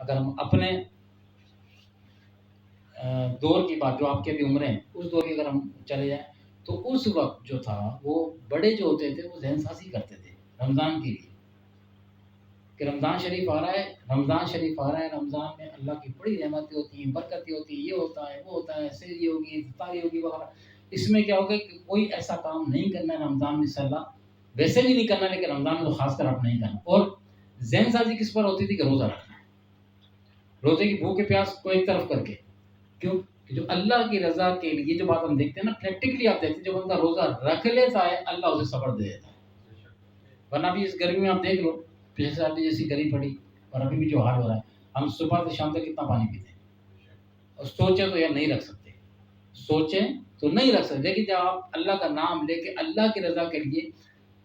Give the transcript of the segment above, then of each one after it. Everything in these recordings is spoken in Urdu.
اگر ہم اپنے دور کی بات، جو آپ کے بھی عمریں ہیں اس دور کی اگر ہم چلے جائیں تو اس وقت جو تھا وہ بڑے جو ہوتے تھے وہ ذہن سازی کرتے تھے رمضان کے لیے کہ رمضان شریف آ رہا ہے، رمضان شریف آ رہا ہے، رمضان میں اللہ کی بڑی رحمتیں ہوتی ہیں، برکتیں ہوتی ہیں، یہ ہوتا ہے وہ ہوتا ہے، سحری ہوگی افطاری ہوگی وغیرہ. اس میں کیا ہوگا کہ کوئی ایسا کام نہیں کرنا ہے رمضان میں انشاءاللہ، ویسے بھی نہیں کرنا لیکن رمضان میں تو خاص کر آپ نہیں کرنا. اور ذہن سازی کس پر ہوتی تھی کہ روزہ رکھنا ہے، روزے کی بھوک پیاس کو ایک طرف کر کے. کیوں کہ جو اللہ کی رضا کے لیے جو بات ہم دیکھتے ہیں نا پریکٹیکلی آپ دیکھتے ہیں، جو بندہ روزہ رکھ لیتا ہے اللہ اسے صبر دے دیتا ہے. ورنہ بھی اس گرمی میں آپ دیکھ لو، پچھلے سال بھی جیسی گرمی پڑی اور ابھی بھی جو حال ہو رہا ہے، ہم صبح سے شام تک کتنا پانی پیتے ہیں اور سوچیں تو یار نہیں رکھ سکتے، سوچیں تو نہیں رکھ سکتے. لیکن جب آپ اللہ کا نام لے کے اللہ کی رضا کے لیے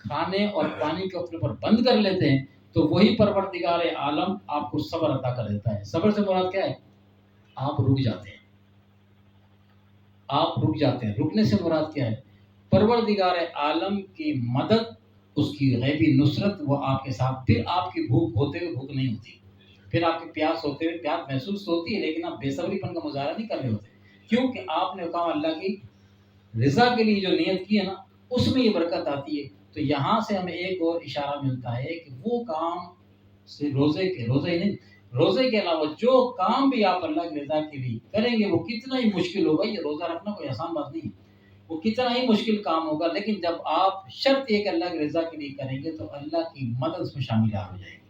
کھانے اور پانی کو اپنے اوپر بند کر لیتے ہیں تو وہی پروردگار عالم آپ کو صبر عطا کر دیتا ہے. صبر سے مراد کیا ہے؟ آپ رک جاتے ہیں، آپ رک جاتے ہیں. رکنے سے مراد کیا ہے؟ پروردگار عالم کی مدد، اس کی غیبی نصرت وہ آپ کے ساتھ. پھر آپ کی بھوک ہوتے ہوئے بھوک نہیں ہوتی، پھر آپ کی پیاس ہوتے ہوئے پیاس محسوس ہوتی ہے لیکن آپ بے صبری پن کا مظاہرہ نہیں کر رہے ہوتے، کیونکہ آپ نے کہا اللہ کی رضا کے لیے جو نیت کی ہے نا اس میں یہ برکت آتی ہے. تو یہاں سے ہمیں ایک اور اشارہ ملتا ہے کہ وہ کام سے روزے ہی نہیں، روزے کے علاوہ جو کام بھی آپ اللہ کی رضا کے لیے کریں گے وہ کتنا ہی مشکل ہوگا. یہ روزہ رکھنا کوئی آسان بات نہیں ہے، وہ کتنا ہی مشکل کام ہوگا، لیکن جب آپ شرط یہ کہ اللہ کی رضا کے لیے کریں گے تو اللہ کی مدد اس میں شامل ہو جائے گی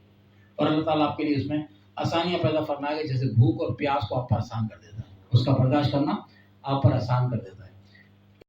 اور اللہ تعالیٰ آپ کے لیے اس میں آسانیاں پیدا فرمائے گا. جیسے بھوک اور پیاس کو آپ پر آسان کر دیتا ہے، اس کا برداشت کرنا آپ پر آسان کر دیتا ہے.